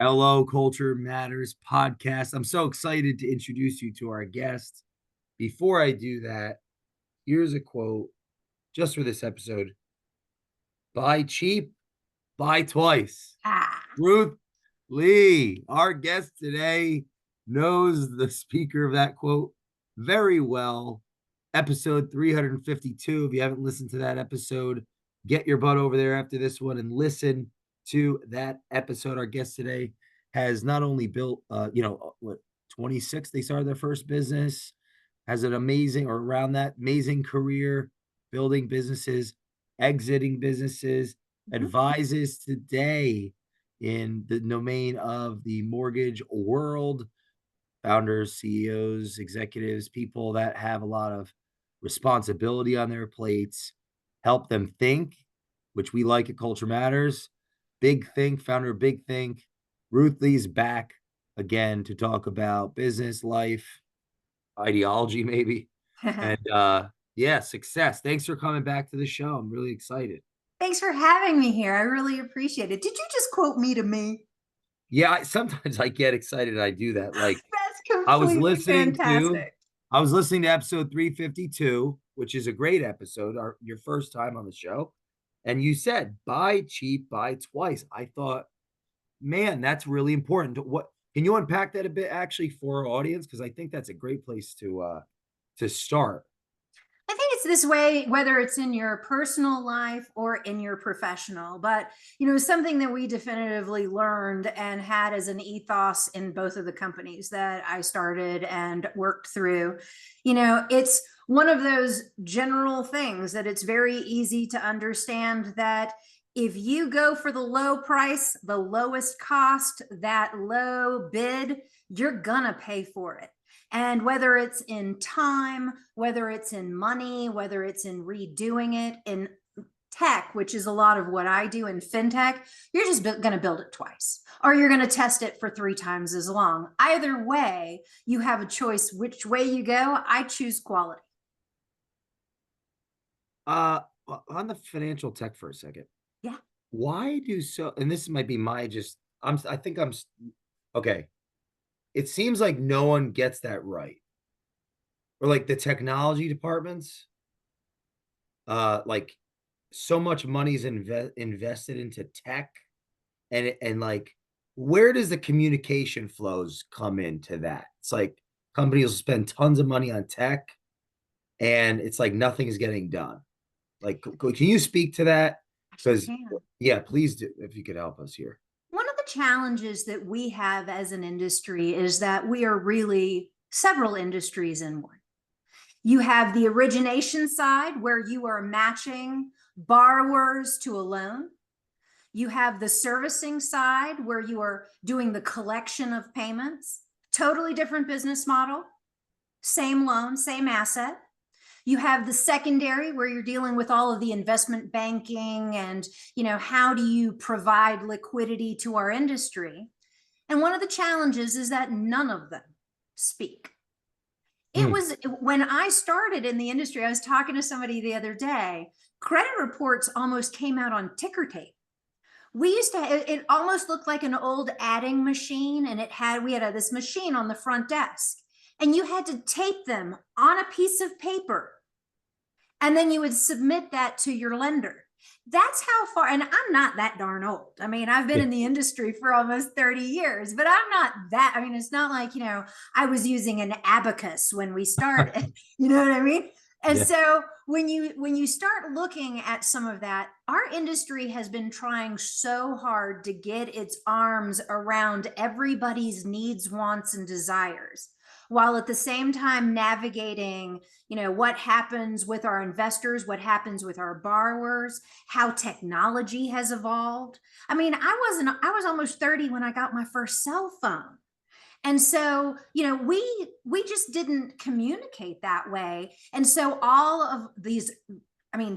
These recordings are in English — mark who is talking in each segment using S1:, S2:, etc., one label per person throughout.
S1: LO Culture Matters podcast. I'm so excited to introduce you to our guest. Before I do that, here's a quote just for this episode. Buy cheap, buy twice.
S2: Ah.
S1: Ruth Lee, our guest today, knows the speaker of that quote very well. Episode 352. If you haven't listened to that episode, get your butt over there after this one and listen to that episode. Our guest today has not only built, 26, they started their first business, has an amazing, or around that, amazing career, building businesses, exiting businesses, advises today in the domain of the mortgage world, founders, CEOs, executives, people that have a lot of responsibility on their plates, help them think, which we like at Culture Matters. Big Think, founder of Big Think. Ruth Lee's back again to talk about business, life, ideology, maybe. And success. Thanks for coming back to the show. I'm really excited.
S2: Thanks for having me here. I really appreciate it. Did you just quote me to me?
S1: Yeah, sometimes I get excited and I do that. Like
S2: That's
S1: I was
S2: completely fantastic.
S1: listening to episode 352, which is a great episode, your first time on the show. And you said, buy cheap, buy twice. I thought, man, that's really important. What can you unpack that a bit actually for our audience? Because I think that's a great place to start.
S2: I think it's this way, whether it's in your personal life or in your professional, but something that we definitively learned and had as an ethos in both of the companies that I started and worked through. It's one of those general things that it's very easy to understand that if you go for the low price, the lowest cost, that low bid, you're gonna pay for it. And whether it's in time, whether it's in money, whether it's in redoing it in tech, which is a lot of what I do in fintech, you're just going to build it twice, or you're going to test it for 3 times as long. Either way, you have a choice which way you go. I choose quality.
S1: On the financial tech for a second.
S2: Yeah.
S1: Why do so, and this might be I think I'm okay. It seems like no one gets that right. Or like the technology departments, like so much money's invested into tech, and like where does the communication flows come into that? It's like companies will spend tons of money on tech, and it's like nothing is getting done. Like, can you speak to that? Because yeah, please do if you could help us here.
S2: One of the challenges that we have as an industry is that we are really several industries in one. You have the origination side where you are matching borrowers to a loan. You have the servicing side where you are doing the collection of payments. Totally different business model, same loan, same asset. You have the secondary where you're dealing with all of the investment banking and, how do you provide liquidity to our industry? And one of the challenges is that none of them speak. It was when I started in the industry, I was talking to somebody the other day, credit reports almost came out on ticker tape. We used to, it almost looked like an old adding machine, and we had this machine on the front desk, and you had to tape them on a piece of paper, and then you would submit that to your lender. That's how far, and I'm not that darn old. I mean, I've been in the industry for almost 30 years, but I'm not that, it's not like, I was using an abacus when we started, you know what I mean? And so when you start looking at some of that, our industry has been trying so hard to get its arms around everybody's needs, wants, and desires, while at the same time navigating, what happens with our investors, what happens with our borrowers, how technology has evolved. I was almost 30 when I got my first cell phone. And so, we just didn't communicate that way. And so all of these,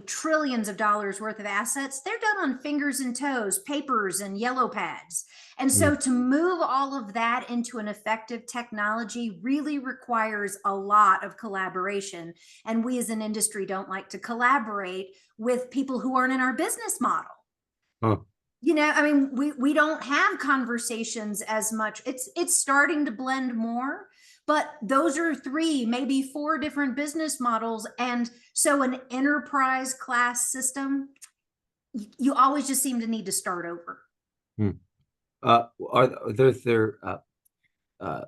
S2: trillions of dollars worth of assets, they're done on fingers and toes, papers and yellow pads. And so to move all of that into an effective technology really requires a lot of collaboration. And we as an industry don't like to collaborate with people who aren't in our business model.
S1: Huh.
S2: I mean, we don't have conversations as much. It's starting to blend more, but those are three, maybe four different business models. And so an enterprise class system, you always just seem to need to start over.
S1: Hmm. Are there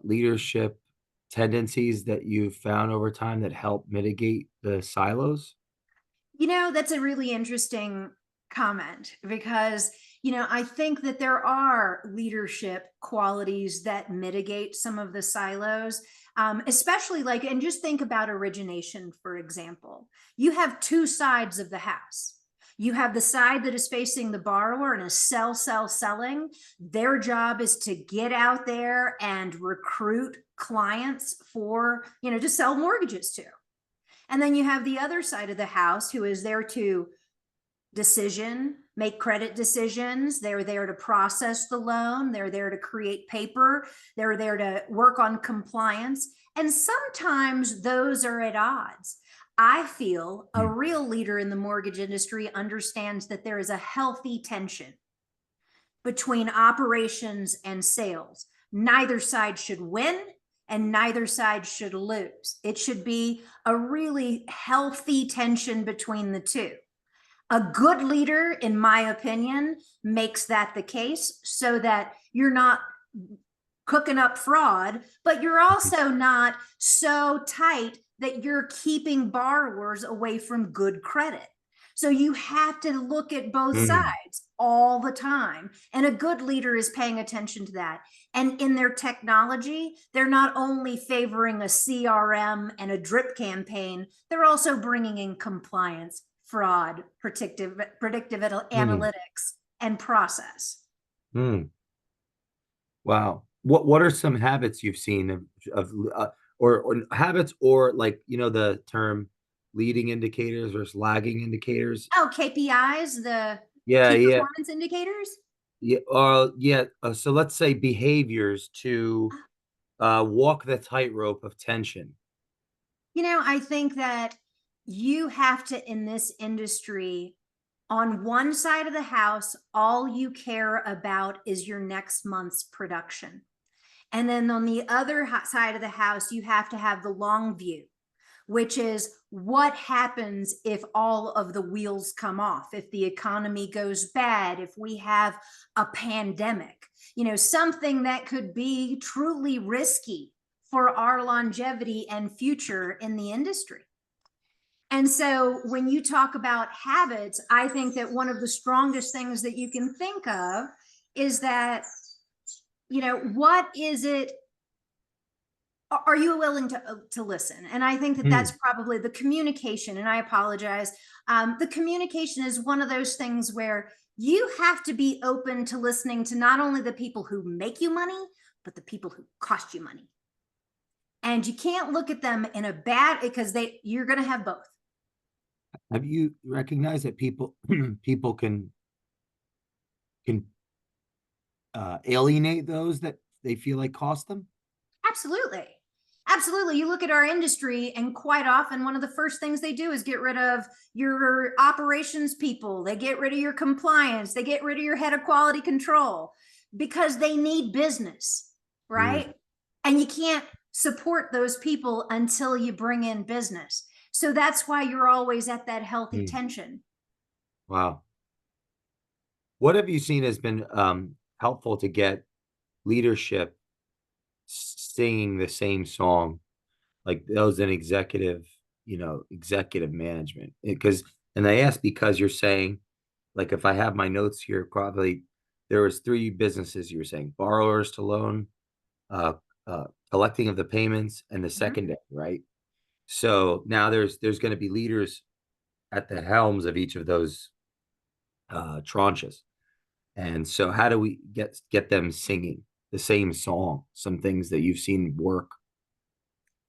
S1: leadership tendencies that you've found over time that help mitigate the silos?
S2: That's a really interesting comment because, I think that there are leadership qualities that mitigate some of the silos, especially like, and just think about origination, for example. You have two sides of the house. You have the side that is facing the borrower and is selling. Their job is to get out there and recruit clients for, to sell mortgages to. And then you have the other side of the house who is there to make credit decisions. They're there to process the loan. They're there to create paper. They're there to work on compliance. And sometimes those are at odds. I feel a
S1: Hmm.
S2: real leader in the mortgage industry understands that there is a healthy tension between operations and sales. Neither side should win and neither side should lose. It should be a really healthy tension between the two. A good leader, in my opinion, makes that the case so that you're not cooking up fraud, but you're also not so tight that you're keeping borrowers away from good credit. So you have to look at both
S1: Hmm.
S2: sides all the time. And a good leader is paying attention to that. And in their technology, they're not only favoring a CRM and a drip campaign, they're also bringing in compliance, fraud, predictive
S1: Hmm.
S2: analytics, and process.
S1: Hmm. Wow. What are some habits you've seen or habits or like the term leading indicators versus lagging indicators?
S2: Oh, KPIs, the
S1: Yeah,
S2: key
S1: yeah,
S2: performance indicators.
S1: yeah. Yeah. So let's say behaviors to walk the tightrope of tension.
S2: I think that you have to, in this industry, on one side of the house, all you care about is your next month's production. And then on the other side of the house, you have to have the long view, which is what happens if all of the wheels come off, if the economy goes bad, if we have a pandemic, something that could be truly risky for our longevity and future in the industry. And so when you talk about habits, I think that one of the strongest things that you can think of is that, what is it, are you willing to listen? And I think that that's
S1: Hmm.
S2: probably the communication. And I apologize. The communication is one of those things where you have to be open to listening to not only the people who make you money, but the people who cost you money. And you can't look at them in a bad, because you're going to have both.
S1: Have you recognized that people can alienate those that they feel like cost them?
S2: Absolutely. Absolutely. You look at our industry, and quite often, one of the first things they do is get rid of your operations people. They get rid of your compliance. They get rid of your head of quality control because they need business,
S1: Mm,
S2: right? And you can't support those people until you bring in business. So that's why you're always at that healthy
S1: mm.
S2: tension.
S1: Wow. What have you seen has been helpful to get leadership singing the same song? Like that was an executive management. And I ask because you're saying, like, if I have my notes here, probably there was three businesses you were saying: borrowers to loan, uh, collecting of the payments, and the
S2: Mhm.
S1: secondary, right? So now there's going to be leaders at the helms of each of those tranches. And so how do we get them singing the same song? Some things that you've seen work,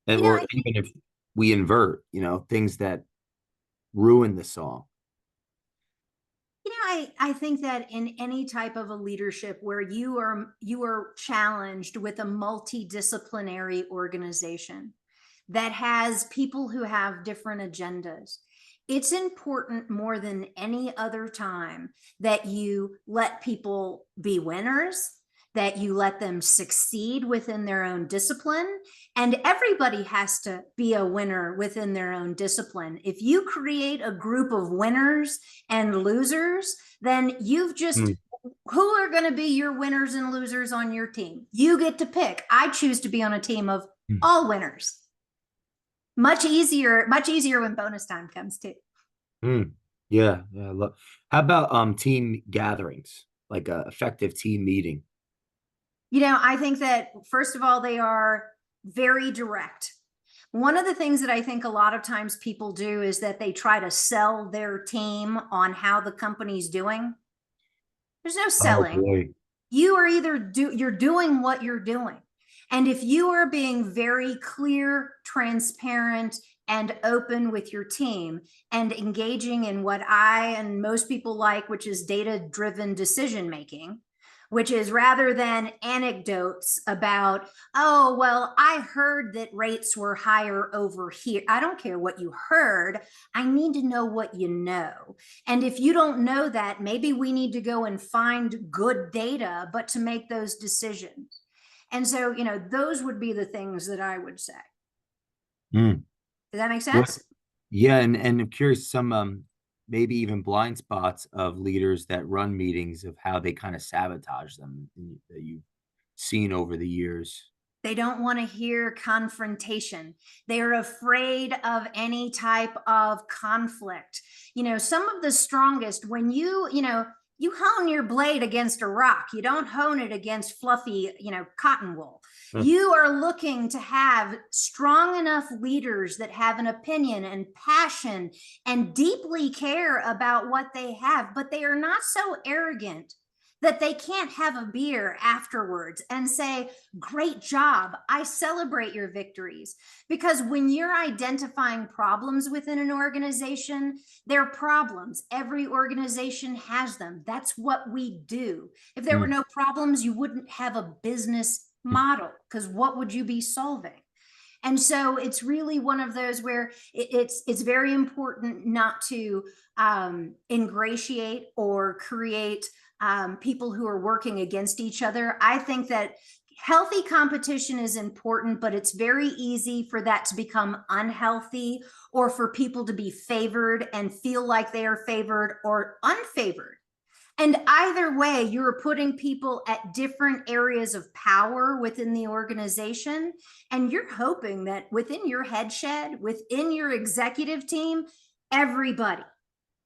S1: and or
S2: I think
S1: even if we invert, things that ruin the song.
S2: I think that in any type of a leadership where you are challenged with a multidisciplinary organization that has people who have different agendas, It's important more than any other time that you let people be winners, that you let them succeed within their own discipline. And everybody has to be a winner within their own discipline. If you create a group of winners and losers, then you've just,
S1: Mm,
S2: who are going to be your winners and losers on your team? You get to pick. I choose to be on a team of
S1: mm,
S2: all winners. Much easier when bonus time comes too.
S1: mm. Yeah, yeah. How about team gatherings, like a effective team meeting?
S2: I think that first of all, they are very direct. One of the things that I think a lot of times people do is that they try to sell their team on how the company's doing. There's no
S1: Oh
S2: selling.
S1: boy.
S2: You are you're doing what you're doing. And if you are being very clear, transparent, and open with your team and engaging in what I and most people like, which is data driven decision making, which is rather than anecdotes about, oh, well, I heard that rates were higher over here. I don't care what you heard. I need to know what you know. And if you don't know that, maybe we need to go and find good data, but to make those decisions. And so, those would be the things that I would say.
S1: Mm.
S2: Does that make
S1: What?
S2: sense?
S1: Yeah, and I'm curious some maybe even blind spots of leaders that run meetings of how they kind of sabotage them that you've seen over the years.
S2: They don't want to hear confrontation. They're afraid of any type of conflict. Some of the strongest, when you hone your blade against a rock, you don't hone it against fluffy, cotton wool.
S1: Huh.
S2: You are looking to have strong enough leaders that have an opinion and passion and deeply care about what they have, but they are not so arrogant that they can't have a beer afterwards and say, great job. I celebrate your victories. Because when you're identifying problems within an organization, they're problems. Every organization has them. That's what we do. If there were
S1: Mm.
S2: no problems, you wouldn't have a business model, because what would you be solving? And so it's really one of those where it's very important not to ingratiate or create people who are working against each other. I think that healthy competition is important, but it's very easy for that to become unhealthy, or for people to be favored and feel like they are favored or unfavored. And either way, you're putting people at different areas of power within the organization. And you're hoping that within your head shed, within your executive team, everybody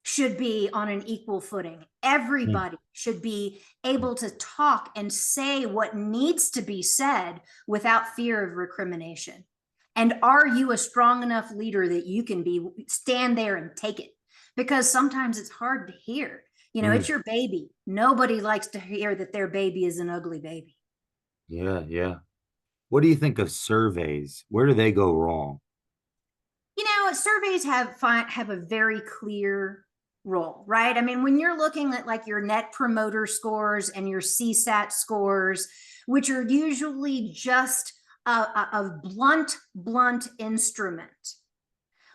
S2: should be on an equal footing.
S1: Mm.
S2: Everybody should be able to talk and say what needs to be said without fear of recrimination. And are you a strong enough leader that you can stand there and take it? Because sometimes it's hard to hear.
S1: Mm.
S2: It's your baby. Nobody likes to hear that their baby is an ugly baby.
S1: Yeah, yeah. What do you think of surveys? Where do they go wrong?
S2: Surveys have a very clear role, right? I mean, when you're looking at like your net promoter scores and your CSAT scores, which are usually just a blunt instrument.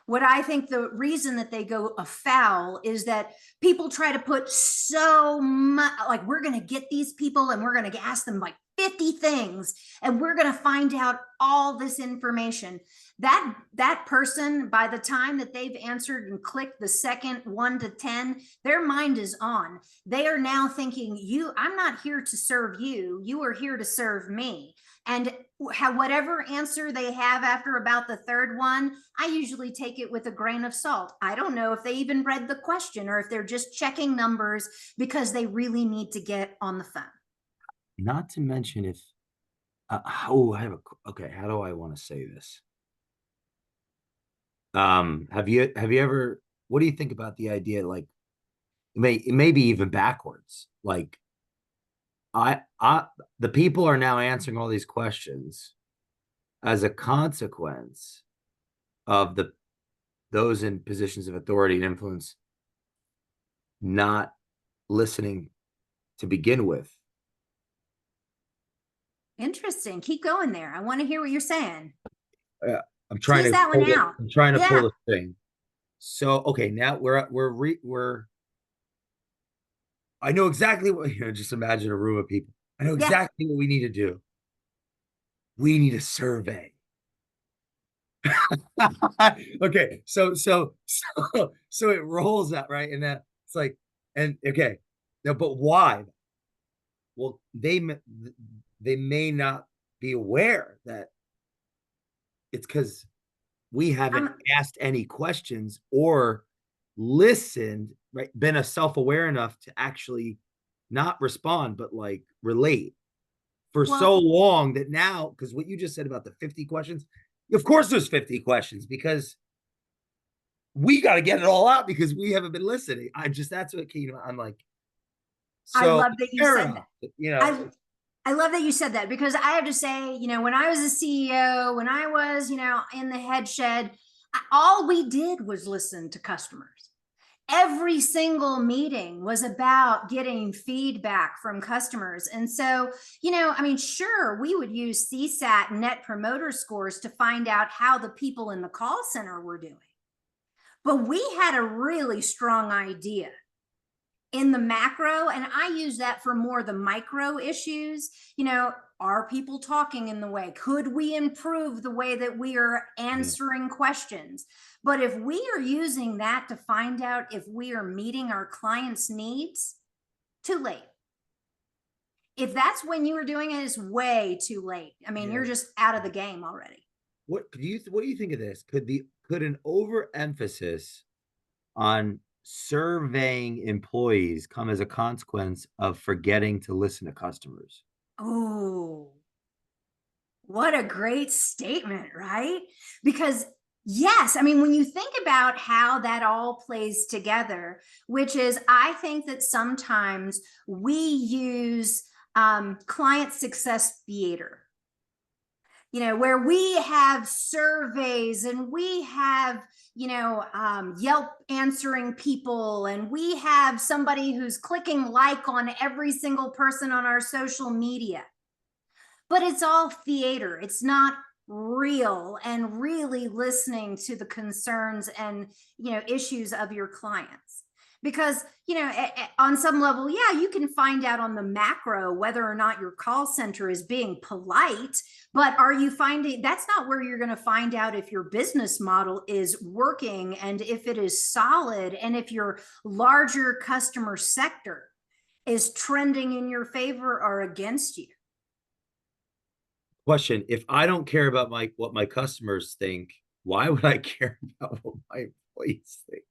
S2: What I think the reason that they go afoul is that people try to put so much, like, we're going to get these people and we're going to ask them like 50 things and we're going to find out all this information. That person, by the time that they've answered and clicked the second 1 to 10, their mind is on. They are now thinking, I'm not here to serve you. You are here to serve me. And whatever answer they have after about the third one, I usually take it with a grain of salt. I don't know if they even read the question or if they're just checking numbers because they really need to get on the phone.
S1: Not to mention if oh, okay, how do I want to say this? Have you ever what do you think about the idea like it may be even backwards. Like I the people are now answering all these questions as a consequence of those in positions of authority and influence not listening to begin with.
S2: Interesting. Keep going there. I want to hear what you're saying.
S1: Uh, I'm trying
S2: Tease
S1: to
S2: that one
S1: pull it.
S2: out.
S1: I'm trying to pull
S2: Yeah.
S1: the thing. So okay, now we're I know exactly what just imagine a room of people. I know
S2: Yeah.
S1: exactly what we need to do. We need a survey. Okay, so it rolls out, right? And that it's like, and okay, no, but why? Well, they may not be aware that it's because we haven't
S2: Um,
S1: asked any questions or listened, right? Been a self-aware enough to actually not respond, but like relate for so
S2: well,
S1: long that now, because what you just said about the 50 questions, of course there's 50 questions because we got to get it all out because we haven't been listening. That's what came. I'm like,
S2: I
S1: so
S2: love that you
S1: fair
S2: said
S1: enough.
S2: that. I
S1: It's,
S2: I love that you said that because I have to say, when I was a CEO, when I was, in the head shed, all we did was listen to customers. Every single meeting was about getting feedback from customers. And so, I mean, sure, we would use CSAT net promoter scores to find out how the people in the call center were doing. But we had a really strong idea in the macro, and I use that for more the micro issues. Are people talking in the way? Could we improve the way that we are
S1: yeah.
S2: answering questions? But if we are using that to find out if we are meeting our clients' needs, too late. If that's when you were doing it, it's way too late. I mean,
S1: Yeah.
S2: you're just out of the game already.
S1: What do you think of this? Could an overemphasis on surveying employees come as a consequence of forgetting to listen to customers?
S2: Oh, what a great statement, right? Because, yes, I mean, when you think about how that all plays together, which is, I think that sometimes we use client success theater, where we have surveys and we have, Yelp answering people, and we have somebody who's clicking like on every single person on our social media, but it's all theater. It's not real and really listening to the concerns and issues of your clients. Because on some level, yeah, you can find out on the macro whether or not your call center is being polite, but are you finding that's not where you're going to find out if your business model is working and if it is solid and if your larger customer sector is trending in your favor or against you.
S1: Question: if I don't care about what my customers think, why would I care about what my employees think?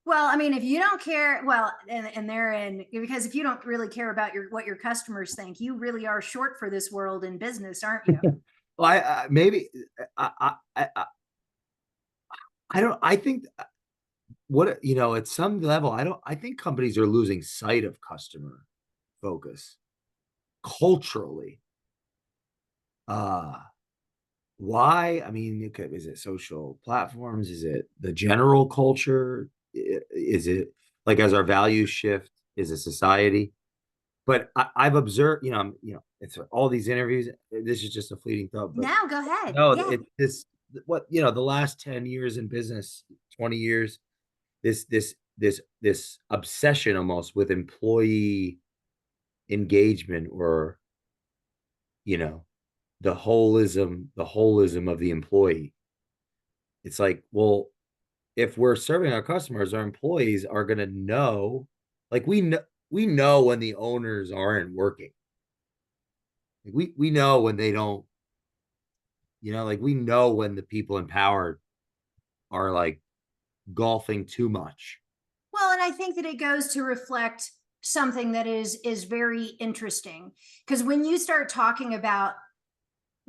S2: Well, I mean, if you don't care, well, and they're in because if you don't really care about what your customers think, you really are short for this world in business, aren't you?
S1: Well, maybe I don't. I think what at some level, I don't. I think companies are losing sight of customer focus culturally. Uh why? I mean, okay, is it social platforms? Is it the general culture? Is it like as our values shift? Is it society? But I've observed, it's all these interviews. This is just a fleeting thought, but
S2: No, go ahead.
S1: no,
S2: Yeah.
S1: the last 10 years in business, 20 years, this obsession almost with employee engagement or, you know, the holism of the employee. It's like, well, if we're serving our customers, our employees are going to know, like we know when the owners aren't working. Like we know when they don't, like we know when the people in power are like golfing too much.
S2: Well, and I think that it goes to reflect something that is very interesting because when you start talking about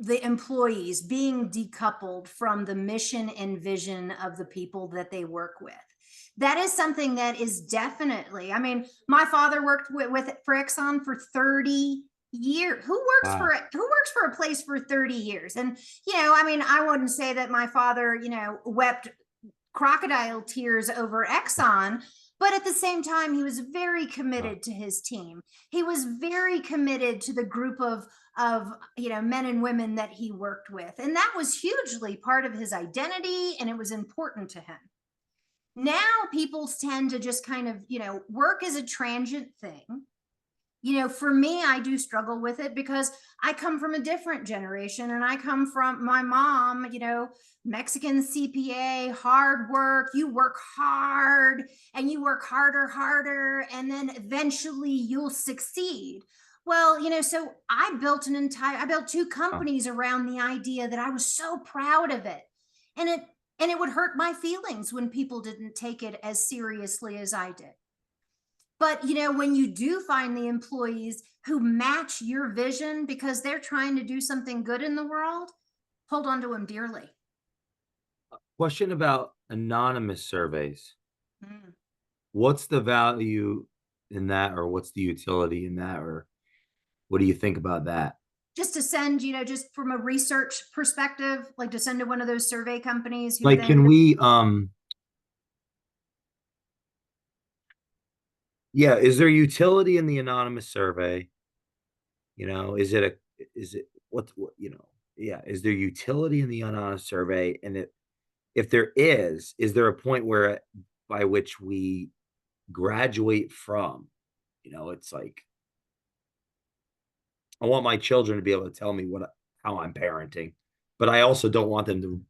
S2: the employees being decoupled from the mission and vision of the people that they work with. That is something that is definitely, I mean, my father worked for Exxon for 30 years.
S1: Wow.
S2: Who works for a place for 30 years? And, I mean, I wouldn't say that my father, wept crocodile tears over Exxon. But at the same time, he was very
S1: Wow.
S2: committed to his team. He was very committed to the group of men and women that he worked with, and that was hugely part of his identity, and it was important to him. Now people tend to just kind of, work as a transient thing. For me, I do struggle with it because I come from a different generation, and I come from my mom, Mexican CPA, hard work. You work hard and you work harder, and then eventually you'll succeed. Well, so I built two
S1: Oh.
S2: companies around the idea that I was so proud of it. And it would hurt my feelings when people didn't take it as seriously as I did. But when you do find the employees who match your vision because they're trying to do something good in the world, hold on to them dearly.
S1: Question about anonymous surveys.
S2: Mm.
S1: What's the value in that, or what's the utility in that, or what do you think about that?
S2: Just to send, just from a research perspective, like to send to one of those survey companies who
S1: Like,
S2: then,
S1: can we yeah, is there utility in the anonymous survey? Is it what yeah, is there utility in the anonymous survey? And if there is there a point where by which we graduate from, it's like I want my children to be able to tell me how I'm parenting, but I also don't want them to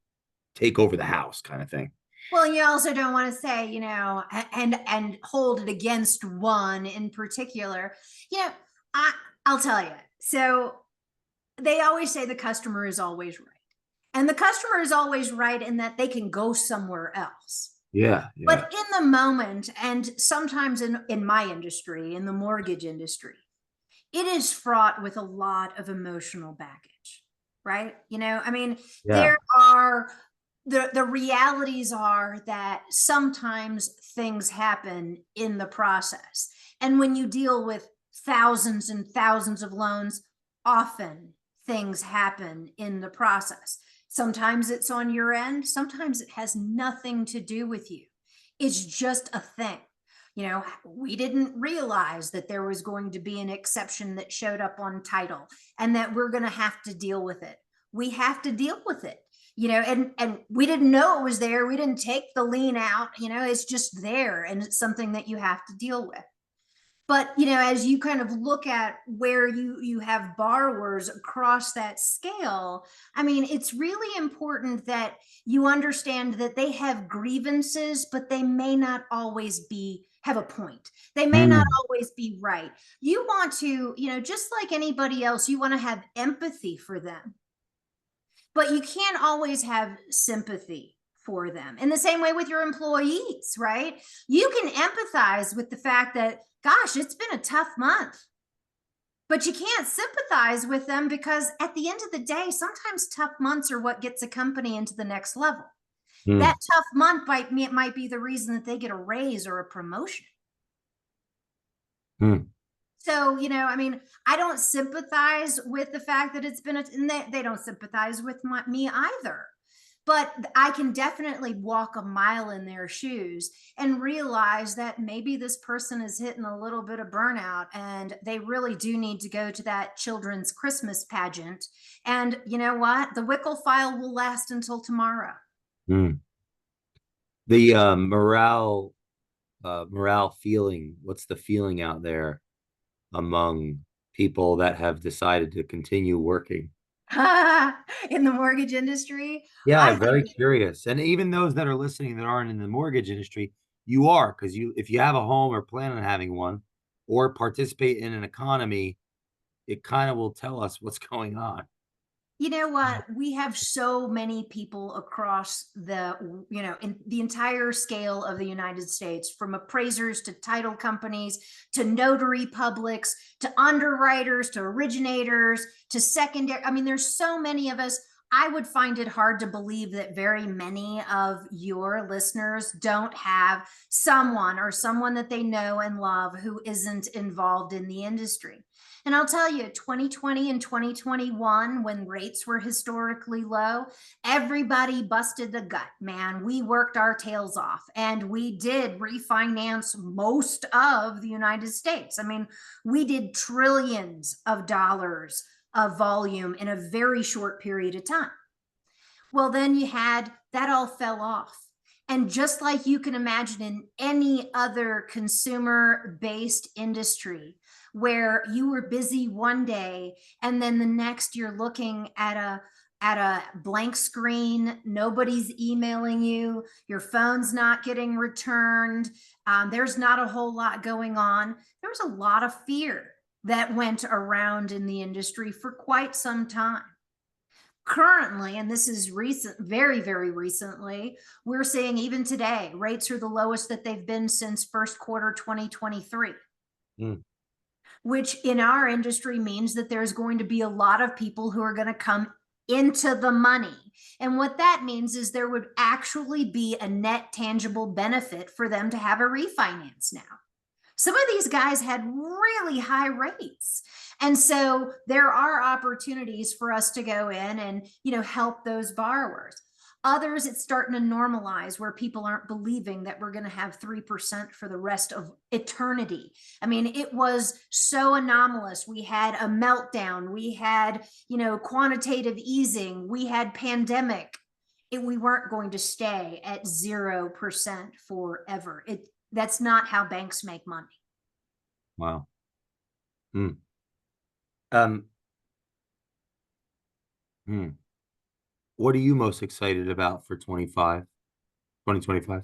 S1: take over the house kind of thing.
S2: well, you also don't want to say, and hold it against one in particular. You know, I I'll tell you. So they always say the customer is always right. And the customer is always right in that they can go somewhere else.
S1: Yeah, yeah.
S2: But in the moment, and sometimes in my industry, in the mortgage industry, it is fraught with a lot of emotional baggage, right? I mean,
S1: Yeah.
S2: there are the realities are that sometimes things happen in the process. And when you deal with thousands and thousands of loans, often things happen in the process. Sometimes it's on your end, sometimes it has nothing to do with you. It's just a thing. We didn't realize that there was going to be an exception that showed up on title and that we're going to have to deal with it. We have to deal with it, and we didn't know it was there. We didn't take the lien out, it's just there, and it's something that you have to deal with. But as you kind of look at where you have borrowers across that scale, I mean, it's really important that you understand that they have grievances, but they may not always be have a point. They may not
S1: Mm,
S2: always be right. You want to, just like anybody else, you want to have empathy for them, but you can't always have sympathy for them. In the same way with your employees, right? You can empathize with the fact that, gosh, it's been a tough month, but you can't sympathize with them because at the end of the day, sometimes tough months are what gets a company into the next level. That
S1: mm,
S2: tough month might be the reason that they get a raise or a promotion.
S1: mm.
S2: So, I mean, I don't sympathize with the fact that it's been, and they don't sympathize with me either. But I can definitely walk a mile in their shoes and realize that maybe this person is hitting a little bit of burnout and they really do need to go to that children's Christmas pageant. And you know what? The Wickle file will last until tomorrow.
S1: Mm. The morale feeling, what's the feeling out there among people that have decided to continue working?
S2: In the mortgage industry,
S1: Yeah,
S2: I
S1: I'm
S2: think
S1: very curious. And even those that are listening that aren't in the mortgage industry, you are, because if you have a home or plan on having one or participate in an economy, it kind of will tell us what's going on.
S2: you know what? We have so many people across in the entire scale of the United States, from appraisers to title companies to notary publics to underwriters to originators to secondary. I mean, there's so many of us. I would find it hard to believe that very many of your listeners don't have someone that they know and love who isn't involved in the industry. And I'll tell you, 2020 and 2021, when rates were historically low, everybody busted the gut, man. We worked our tails off and we did refinance most of the United States. I mean, we did trillions of dollars of volume in a very short period of time. Well, then you had that all fell off. And just like you can imagine in any other consumer-based industry where you were busy one day and then the next you're looking at a blank screen, nobody's emailing you, your phone's not getting returned, there's not a whole lot going on. There was a lot of fear that went around in the industry for quite some time. Currently, and this is recent, very, very recently, we're seeing even today, rates are the lowest that they've been since first quarter 2023,
S1: Mm.
S2: which in our industry means that there's going to be a lot of people who are going to come into the money. And what that means is there would actually be a net tangible benefit for them to have a refinance now. Some of these guys had really high rates. And so there are opportunities for us to go in and, help those borrowers. Others, it's starting to normalize where people aren't believing that we're going to have 3% for the rest of eternity. I mean, it was so anomalous. We had a meltdown. We had, quantitative easing. We had pandemic. We weren't going to stay at 0% forever. That's not how banks make money.
S1: Wow. Mm. Um, What are you most excited about for 2025?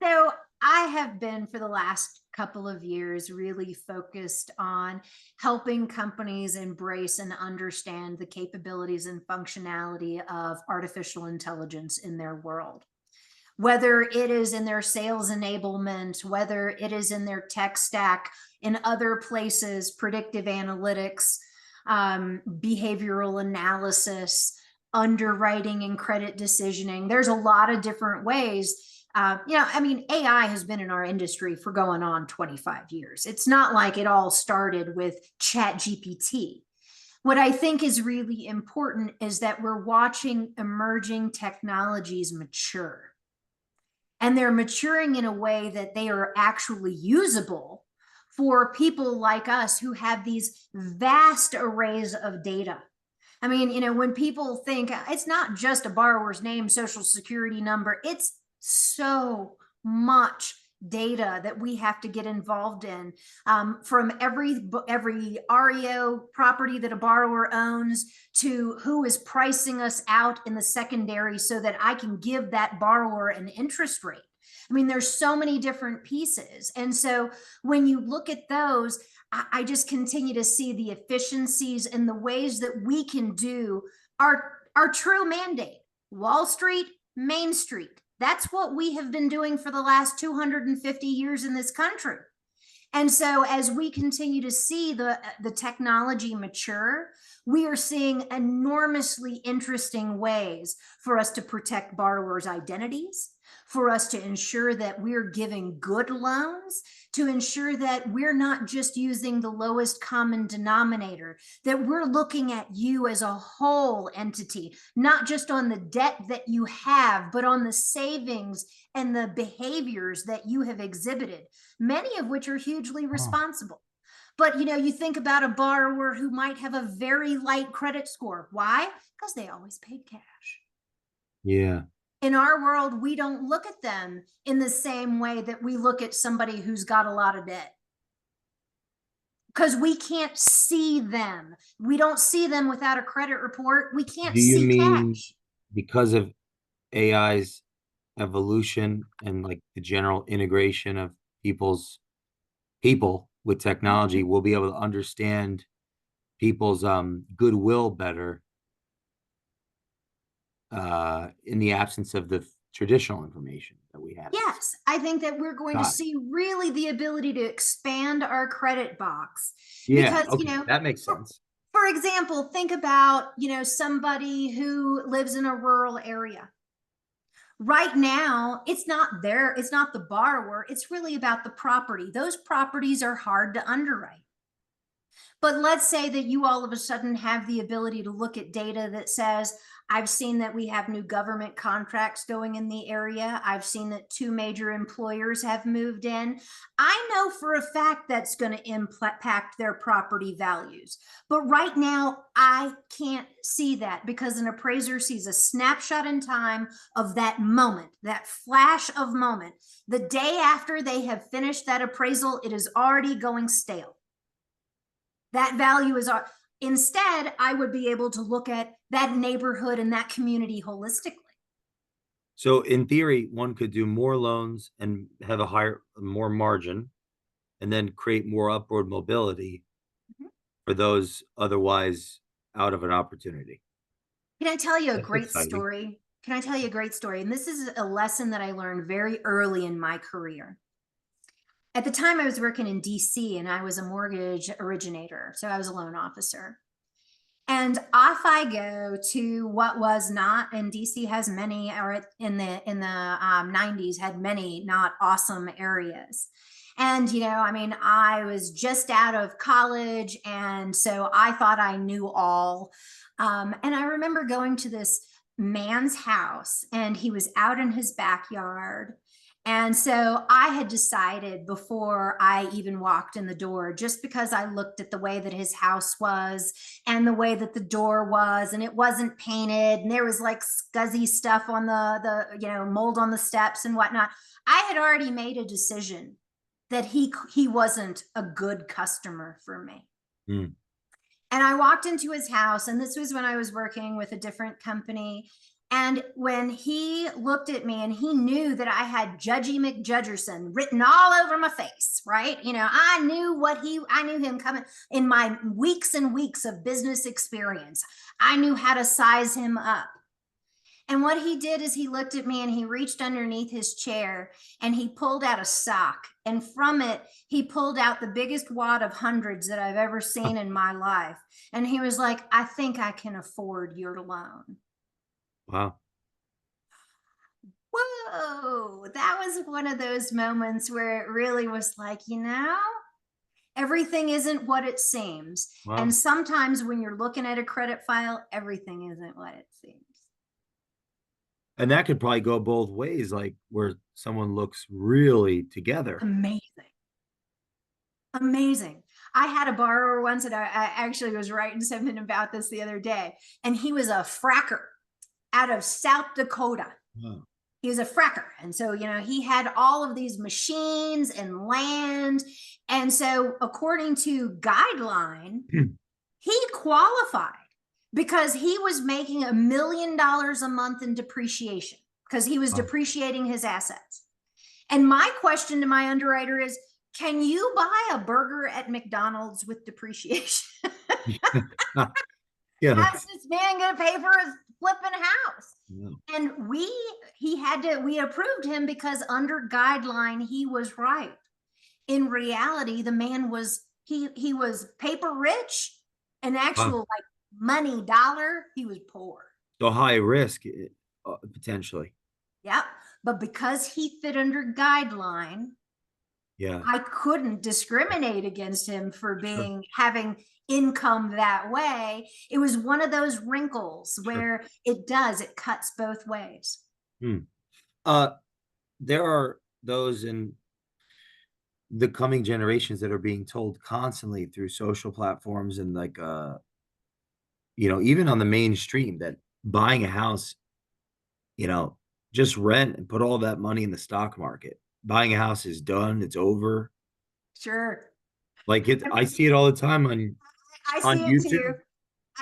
S2: So I have been for the last couple of years really focused on helping companies embrace and understand the capabilities and functionality of artificial intelligence in their world. Whether it is in their sales enablement, whether it is in their tech stack, in other places, predictive analytics, behavioral analysis, underwriting and credit decisioning. There's a lot of different ways. AI has been in our industry for going on 25 years. It's not like it all started with Chat GPT. What I think is really important is that we're watching emerging technologies mature. And they're maturing in a way that they are actually usable for people like us who have these vast arrays of data. I mean, when people think it's not just a borrower's name, social security number, it's so much data that we have to get involved in, from every REO property that a borrower owns to who is pricing us out in the secondary so that I can give that borrower an interest rate. I mean, there's so many different pieces. And so when you look at those, I just continue to see the efficiencies and the ways that we can do our true mandate. Wall Street, Main Street. That's what we have been doing for the last 250 years in this country. And so as we continue to see the technology mature, we are seeing enormously interesting ways for us to protect borrowers' identities, for us to ensure that we're giving good loans, to ensure that we're not just using the lowest common denominator, that we're looking at you as a whole entity, not just on the debt that you have, but on the savings and the behaviors that you have exhibited, many of which are hugely responsible. But you think about a borrower who might have a very light credit score. Why? Because they always paid cash.
S1: Yeah.
S2: In our world, we don't look at them in the same way that we look at somebody who's got a lot of debt. Because we can't see them. We don't see them without a credit report. We can't
S1: Do you
S2: see
S1: mean
S2: cash.
S1: because of AI's evolution and like the general integration of people with technology, we'll be able to understand people's goodwill better in the absence of the traditional information that we have?
S2: Yes, I think that we're going to see really the ability to expand our credit box.
S1: Yeah,
S2: Because,
S1: okay, that makes sense.
S2: for example, think about, somebody who lives in a rural area. Right now, it's not the borrower, it's really about the property. Those properties are hard to underwrite. But let's say that you all of a sudden have the ability to look at data that says, I've seen that we have new government contracts going in the area. I've seen that 2 major employers have moved in. I know for a fact that's going to impact their property values. But right now, I can't see that because an appraiser sees a snapshot in time of that moment, that flash of moment. The day after they have finished that appraisal, it is already going stale. That value is our, instead, I would be able to look at that neighborhood and that community holistically.
S1: So in theory, one could do more loans and have more margin, and then create more upward mobility
S2: Mhm.
S1: for those otherwise out of an opportunity.
S2: Can I tell you a
S1: That's
S2: great
S1: exciting.
S2: story? Can I tell you a great story? And this is a lesson that I learned very early in my career. At the time, I was working in DC and I was a mortgage originator. So I was a loan officer. And off I go to what was not, and DC has many, or in the 90s had many not awesome areas. And I mean, I was just out of college, and so I thought I knew all. And I remember going to this man's house, and he was out in his backyard. And so I had decided before I even walked in the door, just because I looked at the way that his house was and the way that the door was, and it wasn't painted, and there was like scuzzy stuff on the mold on the steps and whatnot. I had already made a decision that he wasn't a good customer for me.
S1: Mm.
S2: And I walked into his house, and this was when I was working with a different company. And when he looked at me and he knew that I had Judgy McJudgerson written all over my face, right? I knew him coming in my weeks and weeks of business experience. I knew how to size him up. And what he did is he looked at me and he reached underneath his chair and he pulled out a sock. And from it, he pulled out the biggest wad of hundreds that I've ever seen in my life. And he was like, I think I can afford your loan.
S1: Wow.
S2: Whoa, that was one of those moments where it really was like, everything isn't what it seems.
S1: Wow.
S2: And sometimes when you're looking at a credit file, everything isn't what it seems.
S1: And that could probably go both ways, like where someone looks really together.
S2: Amazing. Amazing. I had a borrower once, and I actually was writing something about this the other day, and he was a fracker out of South Dakota.
S1: Wow.
S2: He was a fracker. And so, he had all of these machines and land. And so, according to guideline, he qualified because he was making $1 million a month in depreciation because he was
S1: Wow.
S2: depreciating his assets. And my question to my underwriter is, can you buy a burger at McDonald's with depreciation?
S1: Yeah.
S2: How's this man going to pay for his flipping house?
S1: Yeah.
S2: And we approved him because under guideline, he was right. In reality, the man was, he was paper rich, an actual
S1: Wow.
S2: like money dollar. He was poor.
S1: So high risk, potentially.
S2: Yep. But because he fit under guideline,
S1: Yeah.
S2: I couldn't discriminate against him for
S1: Sure.
S2: having income that way. It was one of those wrinkles
S1: Sure.
S2: where it cuts both ways.
S1: Hmm. There are those in the coming generations that are being told constantly through social platforms and like even on the mainstream that buying a house, you know, just rent and put all that money in the stock market. Buying a house is done, it's over.
S2: Sure.
S1: Like I see it all the time
S2: I
S1: on
S2: see it too.
S1: YouTube.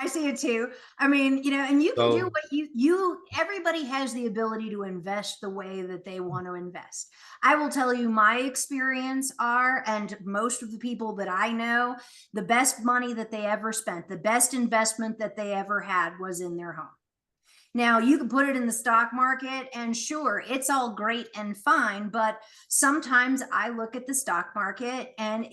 S2: I see it too. I mean, and you can do
S1: So
S2: what everybody has the ability to invest the way that they want to invest. I will tell you my experience and most of the people that I know, the best money that they ever spent, the best investment that they ever had was in their home. Now, you can put it in the stock market, and sure, it's all great and fine, but sometimes I look at the stock market and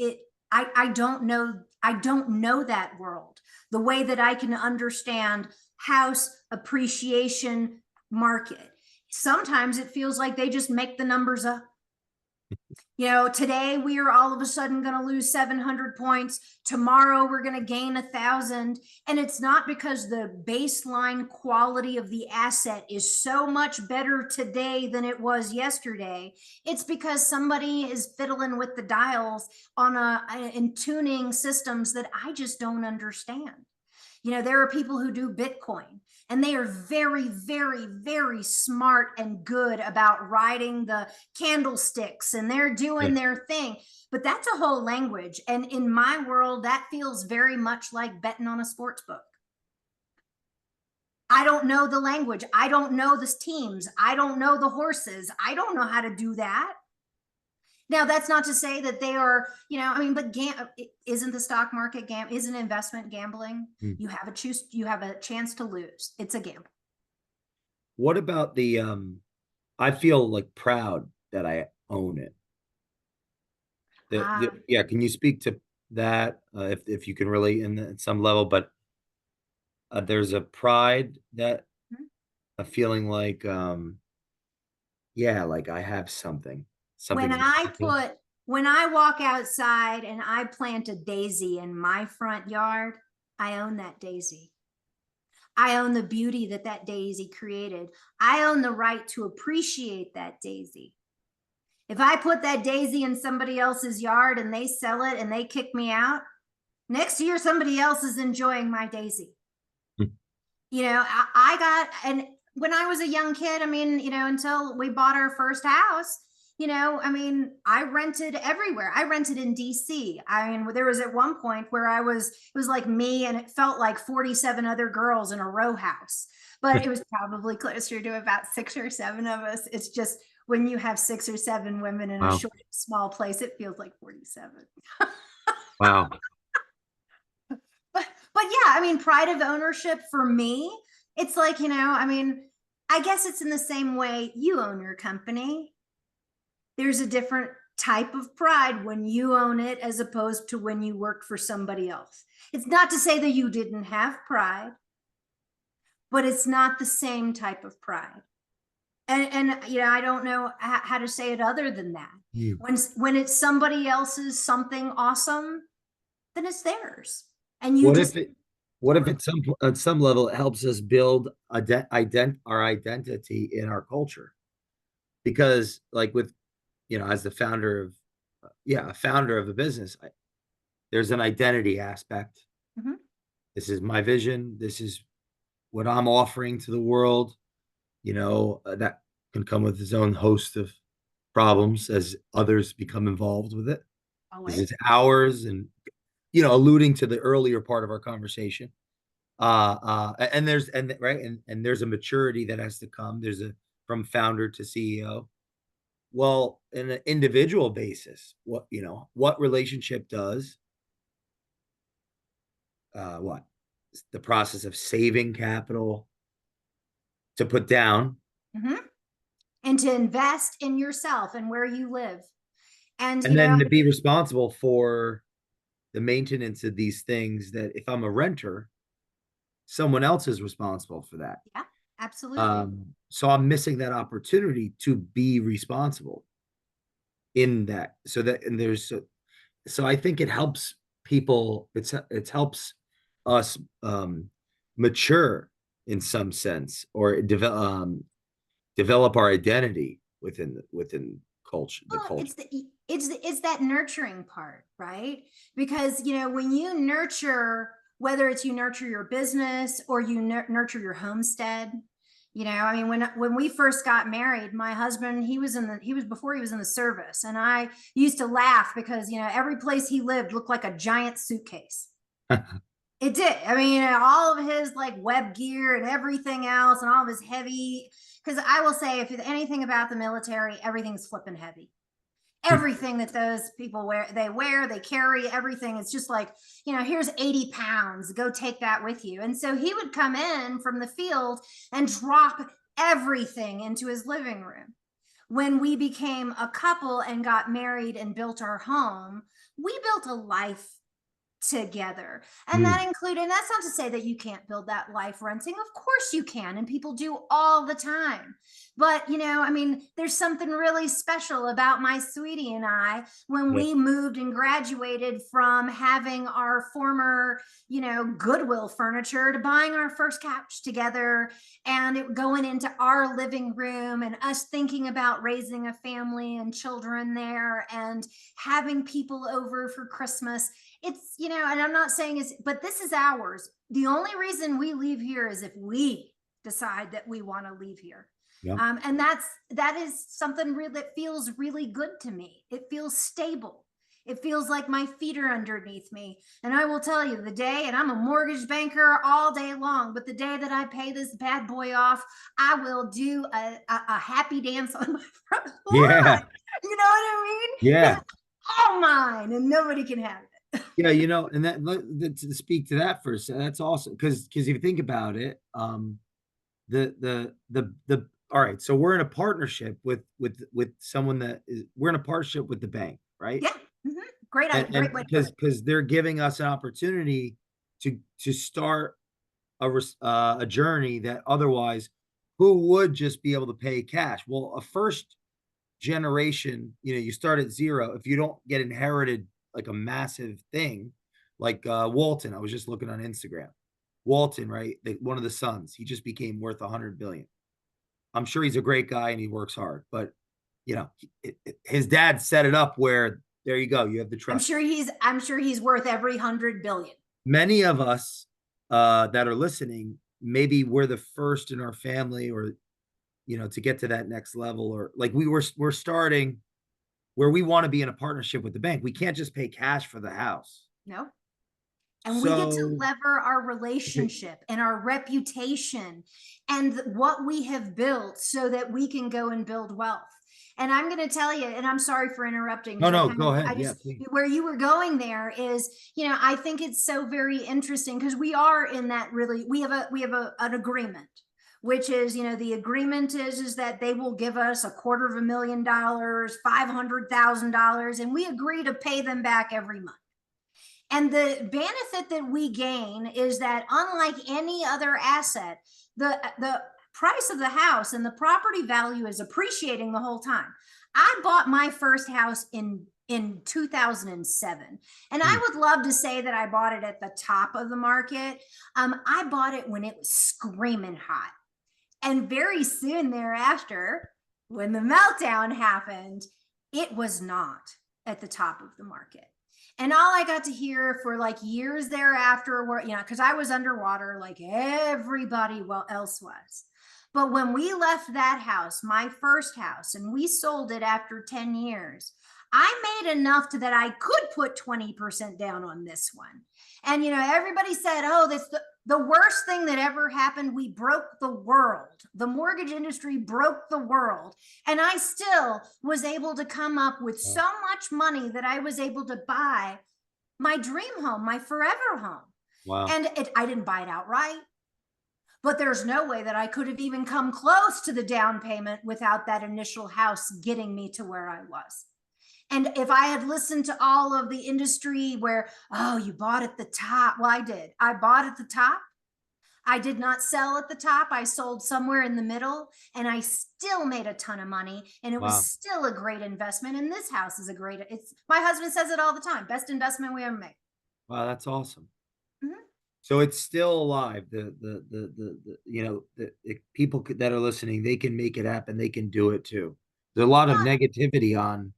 S2: I don't know that world the way that I can understand house appreciation market. Sometimes it feels like they just make the numbers up. Today we are all of a sudden going to lose 700 points. Tomorrow we're going to gain 1,000. And it's not because the baseline quality of the asset is so much better today than it was yesterday. It's because somebody is fiddling with the dials in tuning systems that I just don't understand. There are people who do Bitcoin, and they are very, very, very smart and good about riding the candlesticks, and they're doing their thing. But that's a whole language. And in my world, that feels very much like betting on a sports book. I don't know the language. I don't know the teams. I don't know the horses. I don't know how to do that. Now, that's not to say that they are, but isn't the stock market isn't investment gambling? You have a chance to lose. It's a gamble.
S1: What about I feel like proud that I own it. Yeah, can you speak to that if you can relate in some level? But there's a pride that a feeling like, yeah, like I have something.
S2: When I walk outside and I plant a daisy in my front yard, I own that daisy. I own the beauty that daisy created. I own the right to appreciate that daisy. If I put that daisy in somebody else's yard and they sell it and they kick me out, next year somebody else is enjoying my daisy. And when I was a young kid, until we bought our first house, I rented everywhere. I rented in D.C. There was at one point where it was like me, and it felt like 47 other girls in a row house, but it was probably closer to about 6 or 7 of us. It's just when you have 6 or 7 women in a short, small place, it feels like 47.
S1: Wow.
S2: But yeah, pride of ownership for me, it's like, I guess it's in the same way you own your company. There's a different type of pride when you own it as opposed to when you work for somebody else. It's not to say that you didn't have pride, but it's not the same type of pride. And I don't know how to say it other than that. When it's somebody else's something awesome, then it's theirs. And you
S1: what if at some level it helps us build our identity in our culture? Because like with, as the founder of, a founder of a business, there's an identity aspect. This is my vision. This is what I'm offering to the world. That can come with its own host of problems as others become involved with it. This is ours, and alluding to the earlier part of our conversation. And there's a maturity that has to come. From founder to CEO. Well, in an individual basis, what relationship does what the process of saving capital to put down
S2: and to invest in yourself and where you live, and
S1: then to be responsible for the maintenance of these things, that if I'm a renter, someone else is responsible for that.
S2: Yeah, absolutely.
S1: So I'm missing that opportunity to be responsible in that. So I think it helps people. It helps us mature in some sense, or develop our identity within culture. The culture.
S2: It's that nurturing part, right? Because when you nurture, whether it's you nurture your business or you nurture your homestead. When we first got married, my husband, before he was in the service, and I used to laugh because every place he lived looked like a giant suitcase. It did. All of his like web gear and everything else, and all of his heavy. Because I will say, if anything about the military, everything's flipping heavy. Everything that those people wear, they carry everything. It's just like, here's 80 pounds, go take that with you. And so he would come in from the field and drop everything into his living room. When we became a couple and got married and built our home, we built a life together. And
S1: Mm.
S2: that included, and that's not to say that you can't build that life renting. Of course you can, and people do all the time. But, I mean, there's something really special about my sweetie and I when
S1: Yeah.
S2: we moved and graduated from having our former, Goodwill furniture to buying our first couch together and it going into our living room and us thinking about raising a family and children there and having people over for Christmas. It's, and I'm not saying it's, but this is ours. The only reason we leave here is if we decide that we want to leave here.
S1: Yeah.
S2: And that is something real that feels really good to me. It feels stable. It feels like my feet are underneath me. And I will tell you the day, and I'm a mortgage banker all day long, but the day that I pay this bad boy off, I will do a happy dance on my front
S1: Yeah.
S2: lawn. You know what I mean? Because
S1: Yeah.
S2: it's all mine and nobody can have it.
S1: Yeah, and to speak to that for a second, that's awesome. Because if you think about it, the all right, so we're in a partnership with someone we're in a partnership with the bank, right?
S2: Yeah. Mm-hmm. Great,
S1: And
S2: great way to put it.
S1: because they're giving us an opportunity to start a journey that otherwise who would just be able to pay cash? Well, a first generation, you start at zero. If you don't get inherited like a massive thing, like Walton, I was just looking on Instagram. Walton, right? One of the sons, he just became worth 100 billion. I'm sure he's a great guy and he works hard, but his dad set it up where there you go, you have the
S2: I'm
S1: trust.
S2: sure he's worth every 100 billion.
S1: Many of us that are listening, maybe we're the first in our family or to get to that next level, or like we're starting where we want to be in a partnership with the bank. We can't just pay cash for the house.
S2: No. And we get to
S1: So
S2: lever our relationship and our reputation and what we have built so that we can go and build wealth. And I'm going to tell you, and I'm sorry for interrupting
S1: no,
S2: because
S1: no, go
S2: I
S1: ahead. Yeah,
S2: just,
S1: please.
S2: where you were going there is, I think it's so very interesting because we are in that really, we have an agreement, which is, the agreement is that they will give us $250,000, $500,000, and we agree to pay them back every month. And the benefit that we gain is that unlike any other asset, the price of the house and the property value is appreciating the whole time. I bought my first house in 2007, and I would love to say that I bought it at the top of the market. I bought it when it was screaming hot, and very soon thereafter, when the meltdown happened, it was not at the top of the market. And all I got to hear for like years thereafter were, because I was underwater like everybody else was. But when we left that house, my first house, and we sold it after 10 years, I made enough that I could put 20% down on this one. And, everybody said, oh, that's the worst thing that ever happened. We broke the world. The mortgage industry broke the world. And I still was able to come up with so much money that I was able to buy my dream home, my forever home.
S1: Wow.
S2: And I didn't buy it outright, but there's no way that I could have even come close to the down payment without that initial house getting me to where I was. And if I had listened to all of the industry where, oh, you bought at the top. Well, I did. I bought at the top. I did not sell at the top. I sold somewhere in the middle, and I still made a ton of money, and it was still a great investment. And this house is my husband says it all the time, best investment we ever made.
S1: Wow, that's awesome.
S2: Mm-hmm.
S1: So it's still alive. People that are listening, they can make it happen. They can do it too. There's a lot of negativity on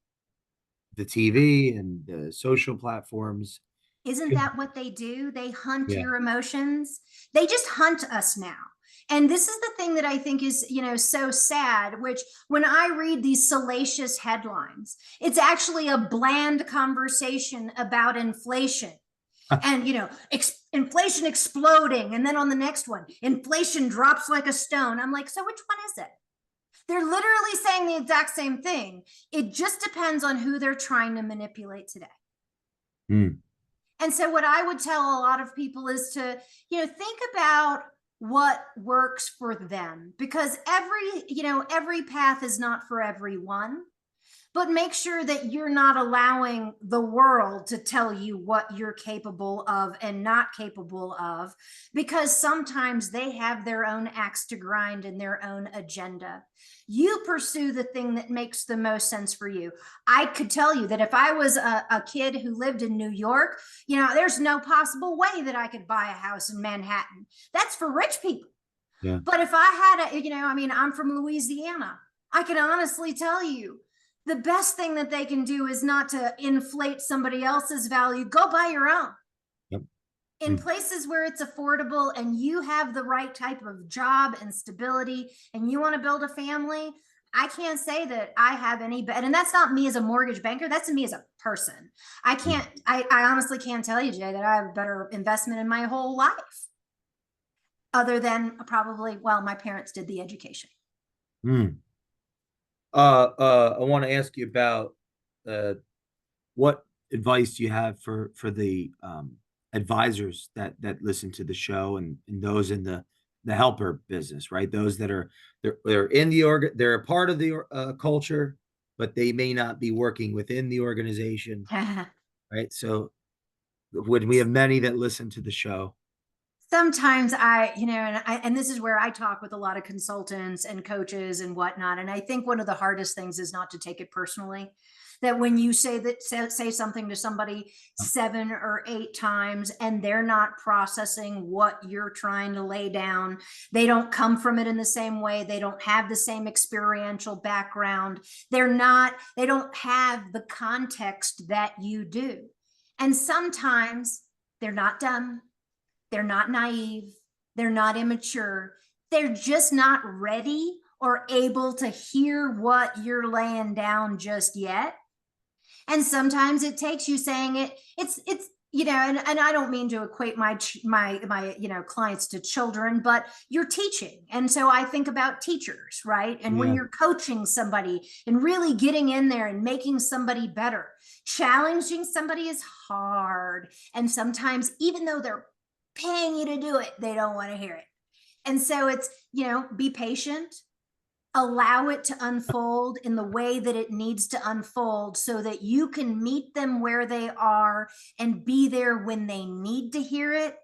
S1: the TV and the social platforms.
S2: Isn't that what they do? They hunt
S1: Yeah.
S2: your emotions. They just hunt us now. And this is the thing that I think is, so sad, which when I read these salacious headlines, it's actually a bland conversation about inflation. And, inflation exploding. And then on the next one, inflation drops like a stone. I'm like, so which one is it? They're literally saying the exact same thing. It just depends on who they're trying to manipulate today. And so what I would tell a lot of people is to, think about what works for them, because every path is not for everyone. but make sure that you're not allowing the world to tell you what you're capable of and not capable of, because sometimes they have their own axe to grind and their own agenda. You pursue the thing that makes the most sense for you. I could tell you that if I was a kid who lived in New York, there's no possible way that I could buy a house in Manhattan. That's for rich people.
S1: Yeah.
S2: But if I had I'm from Louisiana. I can honestly tell you the best thing that they can do is not to inflate somebody else's value. Go buy your own.
S1: Yep.
S2: In places where it's affordable and you have the right type of job and stability and you want to build a family, I can't say that I have any better. And that's not me as a mortgage banker. That's me as a person. I honestly can't tell you, Jay, that I have a better investment in my whole life. Other than probably, well, my parents did the education.
S1: I want to ask you about what advice do you have for the advisors that listen to the show, and those in the helper business, right? Those that are they're in the they're a part of the culture, but they may not be working within the organization, right? So when we have many that listen to the show,
S2: sometimes and this is where I talk with a lot of consultants and coaches and whatnot. And I think one of the hardest things is not to take it personally. That when you say something to somebody 7 or 8 times and they're not processing what you're trying to lay down, they don't come from it in the same way. They don't have the same experiential background. They don't have the context that you do. And sometimes they're not dumb. They're not naive. They're not immature. They're just not ready or able to hear what you're laying down just yet. And sometimes it takes you saying it. It's and I don't mean to equate my clients to children, but you're teaching. And so I think about teachers, right? And when you're coaching somebody and really getting in there and making somebody better, challenging somebody is hard. And sometimes, even though they're paying you to do it, they don't want to hear it. And so it's, be patient, allow it to unfold in the way that it needs to unfold so that you can meet them where they are and be there when they need to hear it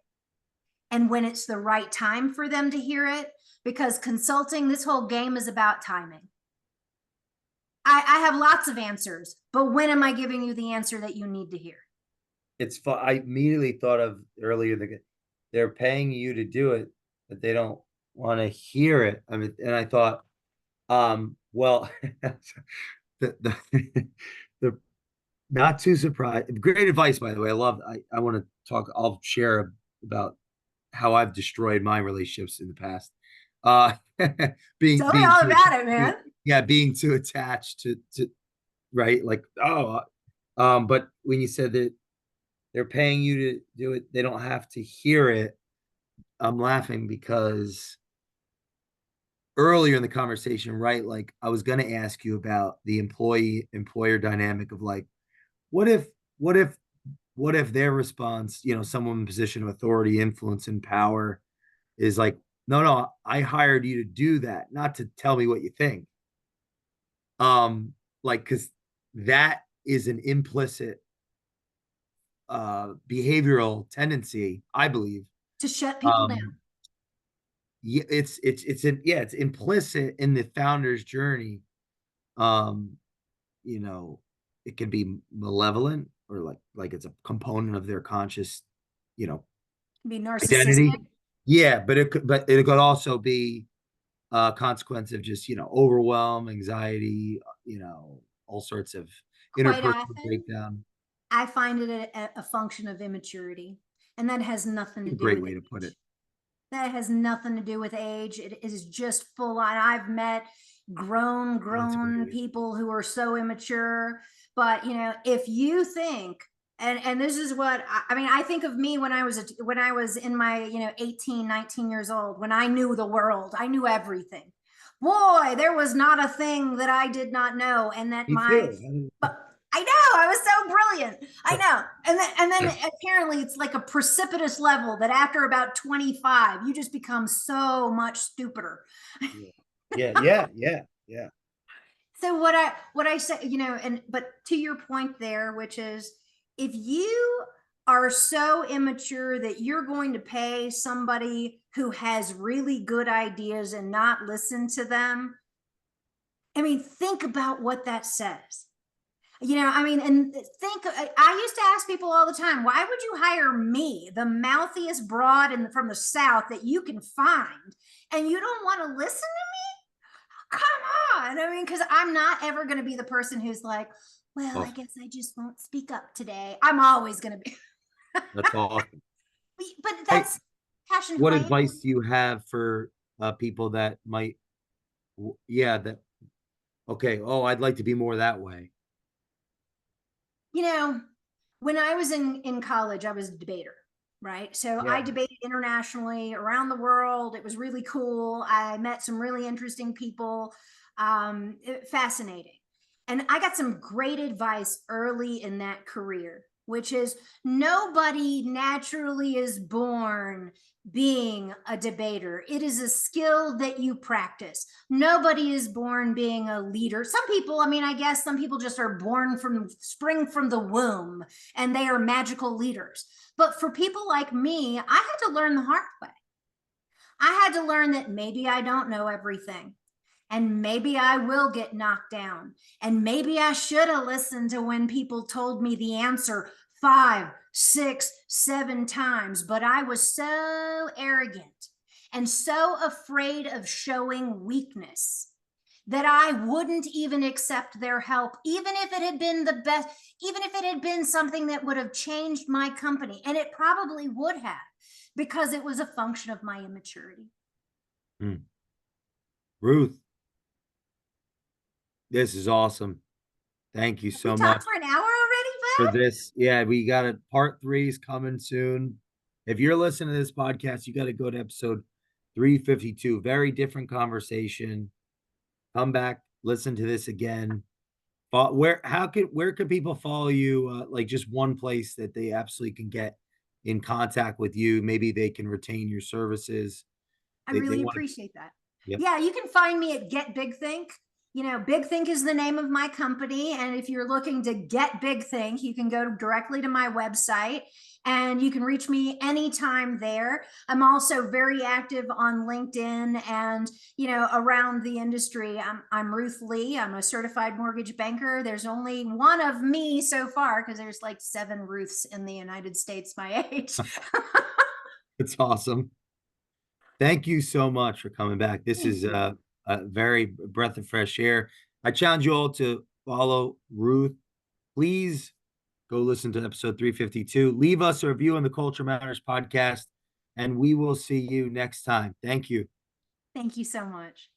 S2: and when it's the right time for them to hear it. Because consulting, this whole game is about timing. I have lots of answers, but when am I giving you the answer that you need to hear?
S1: It's fun. I immediately thought of earlier they're paying you to do it, but they don't want to hear it. I mean, and I thought, well, the not too surprised. Great advice, by the way. I want to talk. I'll share about how I've destroyed my relationships in the past.
S2: Tell me all about it, man.
S1: Yeah, being too attached to right, like but when you said that they're paying you to do it, they don't have to hear it. I'm laughing because earlier in the conversation, right? Like I was going to ask you about the employer dynamic of like, what if, what if, what if their response, someone in a position of authority, influence, and power is like, no, I hired you to do that, not to tell me what you think. Because that is an implicit behavioral tendency, I believe,
S2: to shut people down.
S1: Yeah, it's implicit in the founder's journey. It can be malevolent or like it's a component of their conscious,
S2: be narcissistic.
S1: Identity. Yeah, but it could also be a consequence of just overwhelm, anxiety, all sorts of interpersonal breakdown.
S2: I find it a function of immaturity, and that has nothing to do with
S1: a great way to put it.
S2: That has nothing to do with age. It is just full on. I've met grown people who are so immature, but if you think, and this is what I think of me when I was in my 18, 19 years old, when I knew the world, I knew everything. Boy, there was not a thing that I did not know, and that I know, I was so brilliant. I know. And then apparently it's like a precipitous level that after about 25, you just become so much stupider.
S1: Yeah.
S2: So what I say, but to your point there, which is if you are so immature that you're going to pay somebody who has really good ideas and not listen to them, I mean, think about what that says. And I used to ask people all the time, why would you hire me, the mouthiest broad from the South that you can find, and you don't want to listen to me? Come on. I mean, because I'm not ever going to be the person who's like, well, I
S1: Awesome.
S2: guess I just won't speak up today. I'm always going to be.
S1: That's awesome.
S2: But
S1: Hey,
S2: that's passion
S1: what
S2: claim.
S1: advice do you have for people that might, yeah, that, okay, oh, I'd like to be more that way.
S2: You know, when I was in college, I was a debater, right? So I
S1: Yeah.
S2: debated internationally around the world. It was really cool. I met some really interesting people. Fascinating. And I got some great advice early in that career, which is nobody naturally is born being a debater. It is a skill that you practice. Nobody is born being a leader. Some people, I mean, I guess some people just are born from spring from the womb and they are magical leaders. But for people like me, I had to learn the hard way. I had to learn that maybe I don't know everything. And maybe I will get knocked down. And maybe I should have listened to when people told me the answer 5, 6, 7 times. But I was so arrogant and so afraid of showing weakness that I wouldn't even accept their help, even if it had been the best, even if it had been something that would have changed my company. And it probably would have, because it was a function of my immaturity.
S1: Mm. Ruth, this is awesome. Thank you
S2: We
S1: so much
S2: talked for an hour already,
S1: for
S2: Bud?
S1: this. Yeah, we got it. Part three is coming soon. If you're listening to this podcast, you got to go to episode 352. Very different conversation. Come back, listen to this again. Where can people follow you? Like just one place that they absolutely can get in contact with you. Maybe they can retain your services.
S2: I
S1: They
S2: really
S1: want to.
S2: appreciate that.
S1: Yep.
S2: Yeah, you can find me at Get Big Think. Big Think is the name of my company. And if you're looking to get Big Think, you can go directly to my website and you can reach me anytime there. I'm also very active on LinkedIn and, around the industry. I'm Ruth Lee. I'm a certified mortgage banker. There's only one of me so far because there's like 7 Ruths in the United States my age.
S1: It's awesome. Thank you so much for coming back. This
S2: Thank
S1: is
S2: you.
S1: a very breath of fresh air. I challenge you all to follow Ruth. Please go listen to episode 352. Leave us a review on the Culture Matters podcast, and we will see you next time. Thank you.
S2: Thank you so much.